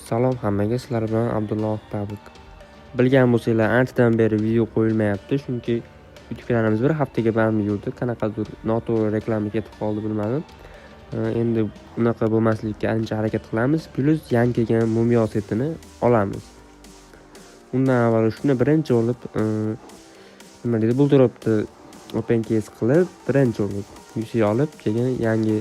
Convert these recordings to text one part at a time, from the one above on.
Salom hammaga, sizlar bilan Abdulloh Tabuk. Bilgan bo'lsanglar, anchadan beri video qo'yilmayapti, chunki YouTube kanalimiz bir haftaga band yurdi. Qanaqadir noto'g'ri reklama ketib qoldi, bilmadim. Endi unaqa bo'lmaslikka ancha harakat qilamiz. Plus yangi kelgan Mumio setini olamiz. Undan avval shuni birinchi olib, nima deydi, bu tarafda open case qilib, birinchi olib UC olib, keyin yangi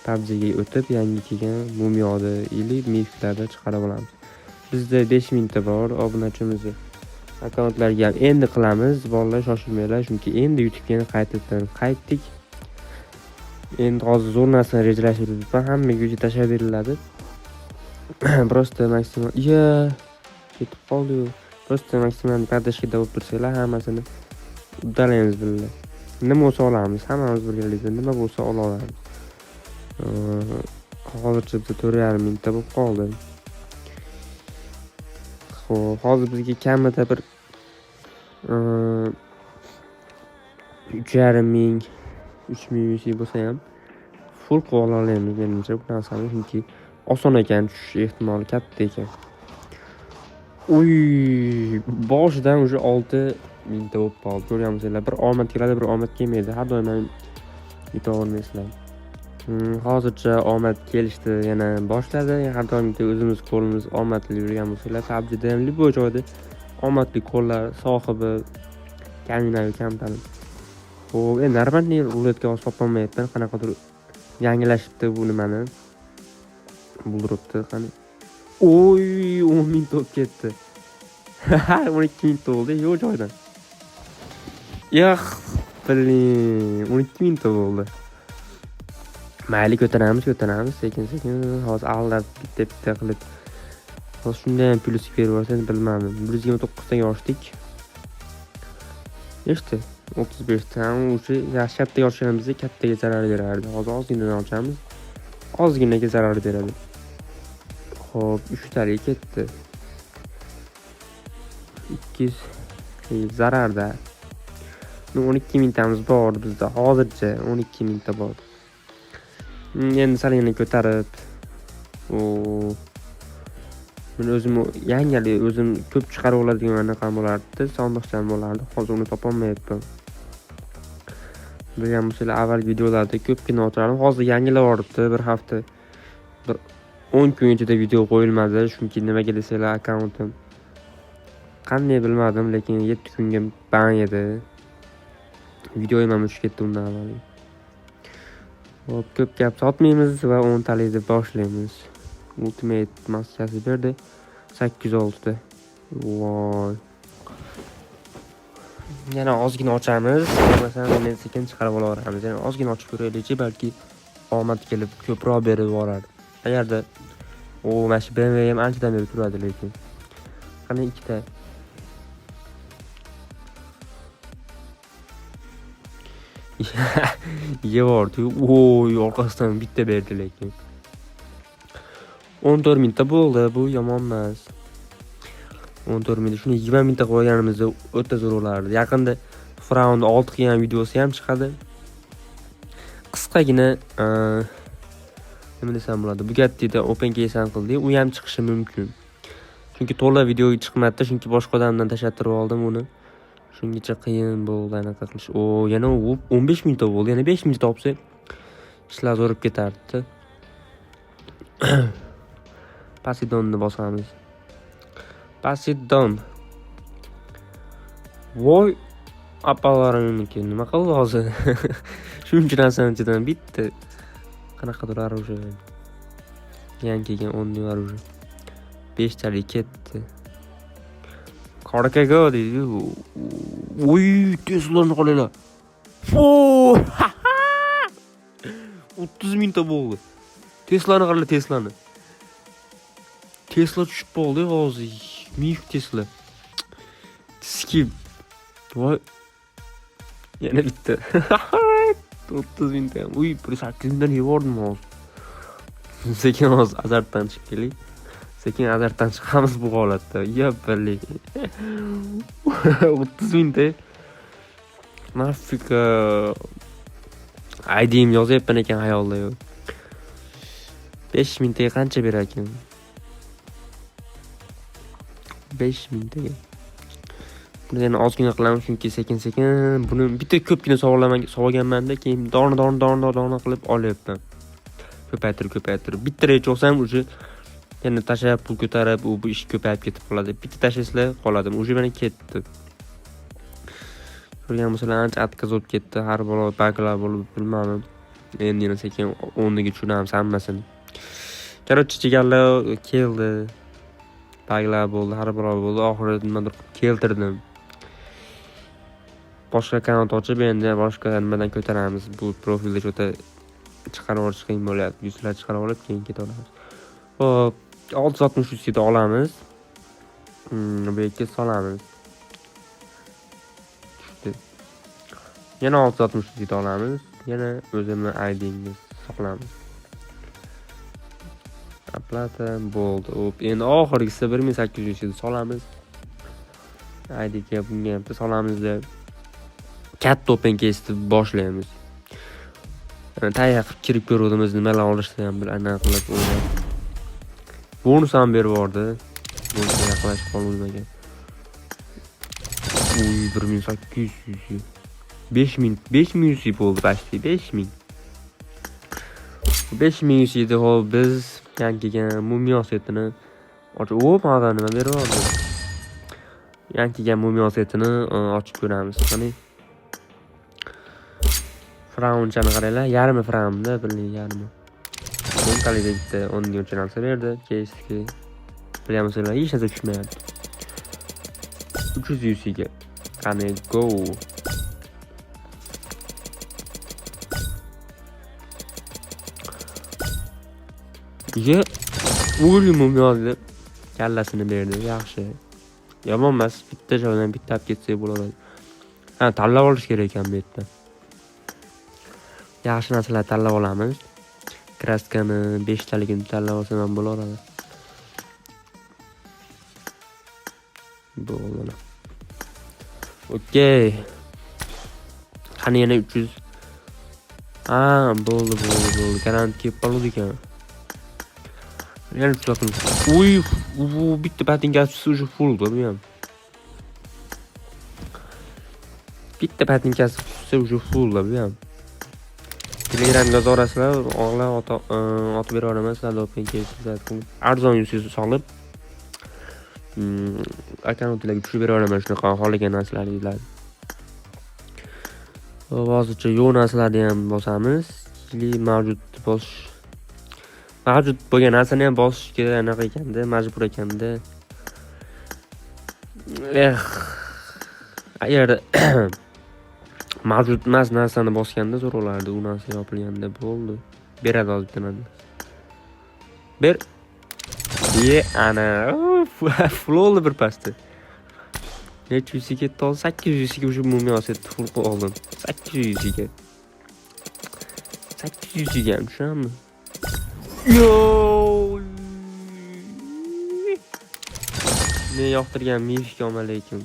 PUBG'ga o'tib, yangi kelgan Mumioni ili miflarni chiqarib olamiz. Bizda 5000 ta bor obunachimiz. Akkauntlarga ham endi qilamiz. Bolalar shoshilmanglar, chunki endi YouTube'ga qaytadan qaytdik. Endi hozir zo'r narsani rejalashtirib, hammaga video tashlab beriladi. Просто maksimal ketib qoldi. Просто maksimal pardashga olib tursanglar, hammasini uddalaymiz billah. Nima bo'lsa olamiz, hammamiz birgalikda nima bo'lsa olamiz. Hozircha 4,5 mingta bo'lib qoldi. Xo'p, hozir bizga kamida bir 3,5 ming, 3 ming bo'lsa ham full qilib olamiz menimcha bu narsani, chunki oson ekan, tushish ehtimoli katta ekan. Boshidan уже 6 mingta bo'lib qoldi. Ko'ryapsizlar, bir omad keladi, bir omad kelmaydi. Har doim yuta olmaysizlar. Hozircha omad kelishdi, yana boshladi. Har doimda o'zimiz qo'limiz omadli yurgan bo'lsalar, PUBG'da ham bu joyda omadli qo'llar sohibi kaminayu kamtalib. Xo'p, endi normalniy ruletka topolmayapman. Qanaqadir yangilashibdi bu nimani. Buldiribdi qani. 10 ming top ketdi. 12 ming bo'ldi, yo'q joydan. Blin, 12 ming bo'ldi. Mayli, ko'taramiz, sekin-sekin. Hozir allar bitta qilib. Hozir shunday ham plyus berib bilmadim. 129 taga ochdik. Nechta? 35 ta. O'sha yaxshi ochganimizda kattaga zarar berardi. Hozir ozgina ochamiz. Ozginaga zarar beradi. Xo'p, 3 taga ketdi. 2 zararda. 12 mingtamiz bor bizda. Hozircha 12 mingta bor. Endi salini ko'tarib, men o'zim yangalik o'zim ko'p chiqarib oladigan anaqa bo'lardi, sondiqcham bo'lardi. Hozir uni topolmayapman. Bilgan bo'lsanglar, avval videolarda ko'pgina o'tirardim. Hozir yangilab yuboribdi, bir hafta, bir 10 kun ichida video qo'yilmadi, chunki nimaga desanglar, akkauntim qanday bilmadim, lekin 7 kunga ban edi. Videoyim ham o'chib ketdi undan avval. Hop, ko'p gap sotmaymiz va 10 talikni boshlaymiz. Ultimate maskasi berdi 806 ta. Voy. Yana ozgina ochamiz. Masalan, men sekin chiqarib olaveramiz. Yana ozgina ochib ko'raylik, balki omad kelib ko'proq berib yuboradi. Agarda mana shu BMW ham anchadan beri turadi, lekin qani ikkita yevordi. Orqasidan bitta berdi lekin. 14 mingta bo'ldi, bu yomon emas. 14 mingta, shuni 20 mingta qo'yganimizda o'ta zo'r bo'lardi. Yaqinda Frown 6 qilgan videosi ham chiqadi. Qisqagina nima desam bo'ladi? Bugatti'da open case qildik, u ham chiqishi mumkin. Chunki to'la video chiqmadi, chunki boshqa odamdan tashlattirib oldim uni. Shungacha qiyin bo'ldi anaqa qilish. Yana 15 mingta bo'ldi. Yana 5 mingta topsa ishlar zo'rib ketardi. Pasidonni bosamiz. Pasidon. Voy, apalarimniki nima qildi hozir? Shuncha narsani ichidan bitta qanaqadir оружие. Yangi kelgan 10 ming оружие. 5 talik ketdi. Qorakaga deydi. Tesla'ni qo'laylar. 30 mingta bo'ldi. Tesla'ni qildi, Tesla'ni. Tesla tushib qoldi hozir. Mif Tesla. Skip. Voy. Yana bitta. 30 mingta. 8 mingdan yevordim hozir. Sekin hozir azartdan chiqaylik. Sekin azartdan chiqamiz bu holatda. Billik. 30 mingta. Nafika. ID'm yozyapman ekan xayolda yo'q. 5 mingtaga qancha berar ekan? 5000 degan. Buni yana ozgina qilamiz chunki sekin-sekin buni bitta ko'pgina sog'laganman-da, keyin dona qilib olyapman. Ko'paytirib. Bitta recha olsam уже yana tashlab pul ko'tarib, bu ish ko'payib ketib qoladi. Bitta tashlasizlar qoladim. Уже mana ketdi. Ko'rgan bo'lsalar ancha отказ bo'lib ketdi. Har balo baklar bo'lib bilmadim. Endi yana sekin o'rniga tushunamiz hammasini. Короче, chigallar keldi. Baglar bo'ldi, har balo bo'ldi. Oxirida nimadir keltirdim. Boshqa kanal ochib endi boshqa nimadan ko'taramiz. Bu profilda o'ta chiqarib olish qiyin bo'lyapti. Yuzlar chiqarib olib keyin ketaveramiz. Xo'p, 663 da olamiz. Bu yerga solamiz. Tushdi. Yana 663 da olamiz. Yana o'zimni ID'ni saqlamiz. Aplata bo'ldi. Hop, endi oxirgisi 1800 da solamiz. ID'ga bunga ham solamiz deb katta open case'ni boshlaymiz. Tayyor qilib kirib ko'rdim o'zini nimalar olishni ham bil aniq qilib o'ylab. Bonus ham berib yubordi. Bonusga yaqinlashib qolmagan. 1800. 5000 bo'ldi başta 5000. 5000 edi hop biz yangigan mumyo setini ochib mana nima berib yubordi. Yangigan mumyo setini ochib ko'ramiz. Qani Fraunchani qaranglar, yarmi fraunda, billing yarmi. Bunqalida bitta 10 ga narsa berdi, keski. Bilamizlar, hech narsa tushmayapti. 300 ga. Qani go. Ye, o'limim yozdi. Kallasini berdi, yaxshi. Yomon emas, bitta joydan bitta olib ketsak bo'ladi. Ha, tanlab olish kerak ekan bu yerda. Yaxshi narsalar tanlab olamiz. Kraskani 5 taligini tanlab olsam ham bo'laveradi. Bo'ldi. Okey. Qani yana 300. Ha, bo'ldi. Garant kelib qoldi ekan. Yana tushdim. Uy, bitta patinkasi уже full bu ham. Bitta patinkasi уже full bu ham. Telegramga zorasizlar, o'g'lar otib bera olaman, sizlarga open case arzon yuzingizni solib akkauntlarga tushirib bera olaman shunaqa xohlagan narsalarni. Hozircha yo'q narsalarni ham bosamiz. Mavjud bo'lgan narsani ham bosishga anaqa ekanda, majbur ekanda. Agar mavjud emas narsani bosganda zo'r bo'lardi, u narsa yopilganda bo'ldi. Beradi hozir nima. Ber. Ana, full bir pastda. Necha yuziga ketdi? 800 ga уже mumyo setni full oldim. 800 ga. 800 ga ham tushami? Yo! Men yoqtirgan mifga omalaykum.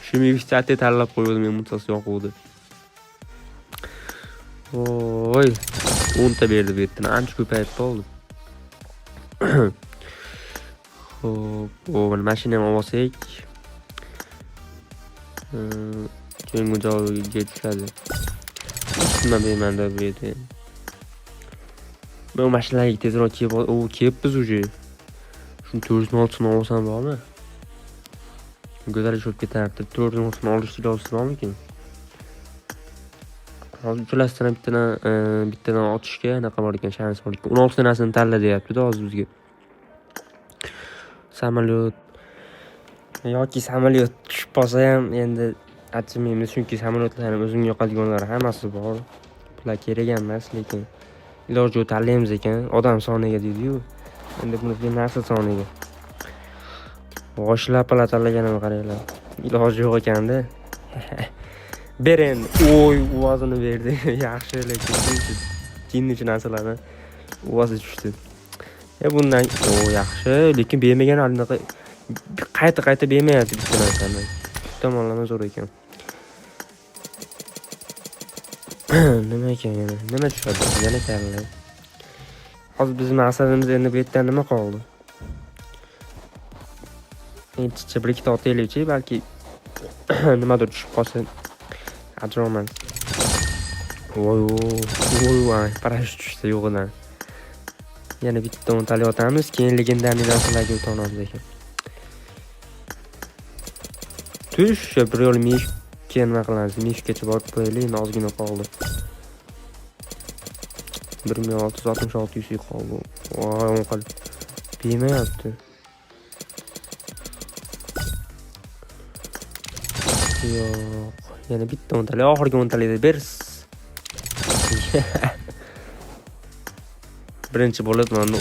Shu mifni tanlab qo'ydim, men mutlaq yoquvdi. Oy, 10 ta berdi bu yerdan. Ancha ko'payib qoldi. Xo'p, mana mashinani olsak. Keyingi joyga tushadi. Nima deyman-da bu yerda. Men mashinalarga tezroq kelibmiz уже. Shuni 406 ni olsam bormi? Go'zal ishib ketardi. 406 ni olish ilojisi bormikin? Hozir uchalasidan bittadan otishga anaqa bor ekan, shans bor ekan. 16 tanasini tanla deyapti-da hozir bizga. Samolyot yoki samolyot tushib qolsa ham endi achimaymiz, chunki samolyotlarning o'zimga yoqadiganlari hammasi bor. Bular kerak emas, lekin iloji tanlaymiz ekan, odam soniga deydi-yu. Endi buni narsa soniga. G'oshlapalar tanlaganimni qaranglar. Iloji yo'q ekanda. Beren, oy, ovozini berdi. Yaxshi, lekin jinnichi narsalarni ovozi tushdi. Bundan yaxshi, lekin bermagan anaqa qayta bermayapti bitta narsani. Tomonlama zo'r ekan. Nima ekan yana? Nima tushadi? Yana tanlay. Hozir bizning maqsadimiz endi bu yerdan nima qoldi? aytishcha bir ikkita otaylikchi, balki nimadir tushib qolsa ajroman. Voy, parashyut tushdi yo'g'idan. Yana bitta o'ntali otamiz, keyin legendarniy narsalarga o'tamiz ekan. Tush, bir yo'l mishga nima qilamiz? Mishgacha borib qo'yaylik, endi ozgina qoldi. 1666 yuz qoldi. Voy, o'n qil. Bermayapti. Yo'q, yana bitta o'ntali, oxirgi o'ntalikni bersiz. Birinchi bo'lib mana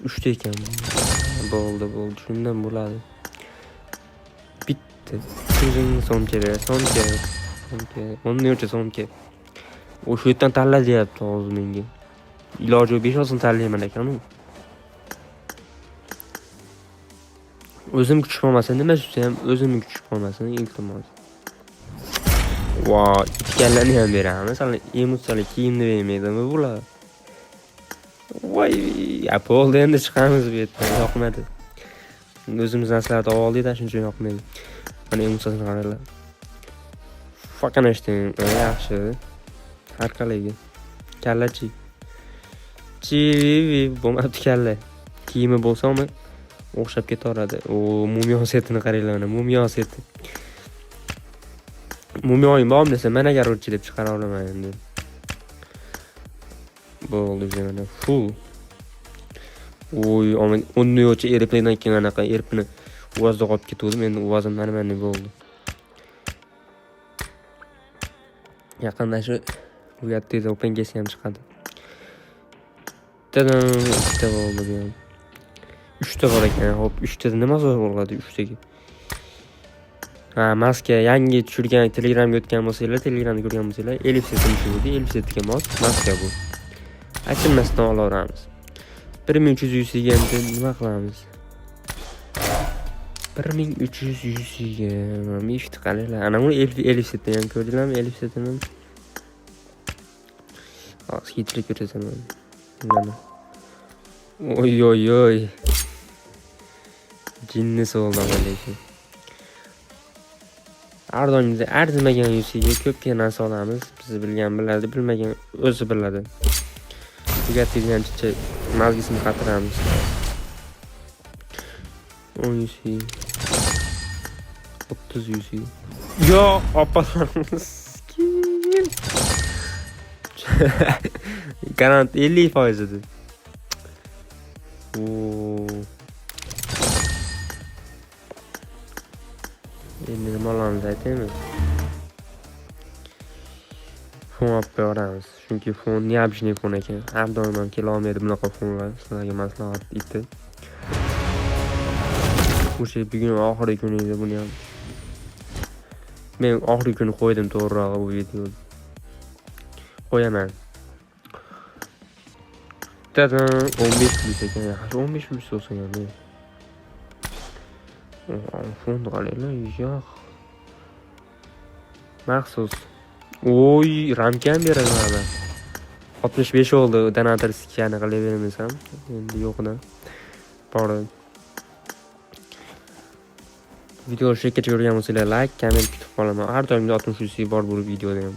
uchta ekan. Bo'ldi. Shundan bo'ladi. Bitta. So'mga ber, so'mga. O'nni o'cha so'mga. O'sha yerdan tanla deyapti hozir menga. Iloji 5 olsin tanlayman ekan-ku. O'zim kuchib olmasin, nima tutsa ham o'zimni kuchib olmasin, iltimos. Voy, itganlarni ham beramiz. Hali emotsiyali kiyimni bermaydimi bular? Voy, bo'ldi, endi chiqamiz bu yerdan. Yoqmadi. O'zimiz narsalarni oldik-da, shuncha yoqmaydi. Mana emotsiyasini qaranglar. Faqanashdim, yaxshi. Har qalayga. Kallachi. Bo'lmabdi kalla. Kiyimi bo'lsa-mi o'xshab ketaveradi. Mumiyo setini qaranglar, mana mumiyo seti. Mumiyoyim bormi desa, mana garurchi deb chiqara olaman endi. Bo'ldi mana full. O'nni yo'cha eriplikdan keyin anaqa erpini uvozda qolib ketdim. Endi uvozim mana bo'ldi. Yaqinda shu bu yerda OpenGS ham chiqadi. Tadam, ikkita bo'ldi bu ham. 3 ta bor ekan. Hop, 3 ta nima zo'r bo'ladi 3 taga. Maska yangi tushirgan Telegramga o'tgan bo'lsanglar, Telegramda ko'rgan bo'lsanglar, elif setini tushirdi. Elif setiga mos maska bu. Achinmasdan olaveramiz. 1300 yusiga endi nima qilamiz? 1300 yusiga mishti qaranglar. Ana uni elif setini ham ko'rdinglarmi? Elif setini. Hozir yetirib ko'rsataman. Mana. Oy. Jinni soldan lekin. Ardoningizda arzimagan yusiga ko'pga narsa olamiz. Biz bilgan biladi, bilmagan o'zi biladi. Tugatgancha mazgisini qatiramiz. 10 yusi. 30 yusi. Yo, opalarimiz. Garant 50% edi. Endi nima olamiz aytaymi? Fon olib qo'yamiz. Chunki fon необычный fon ekan. Har doim ham kela olmaydi bunaqa fonlar. Sizlarga maslahat etdi. O'sha bugun oxirgi kun edi buni ham. Men oxirgi kuni qo'ydim to'g'rirog'i bu videoni. Qo'yaman. Tadam, 15 plus ekan. Yaxshi 15 plus bo'lsa ham. Fond qaranglar, yo'q. Maxsus. Ramka ham beraman. 65 oldi, donator skani qilaveramiz ham. Endi yo'qdan. Bor. Video shu yergacha ko'rgan bo'lsanglar, like, komment kutib qolaman. Har doimgi 60 bor bu videoda ham.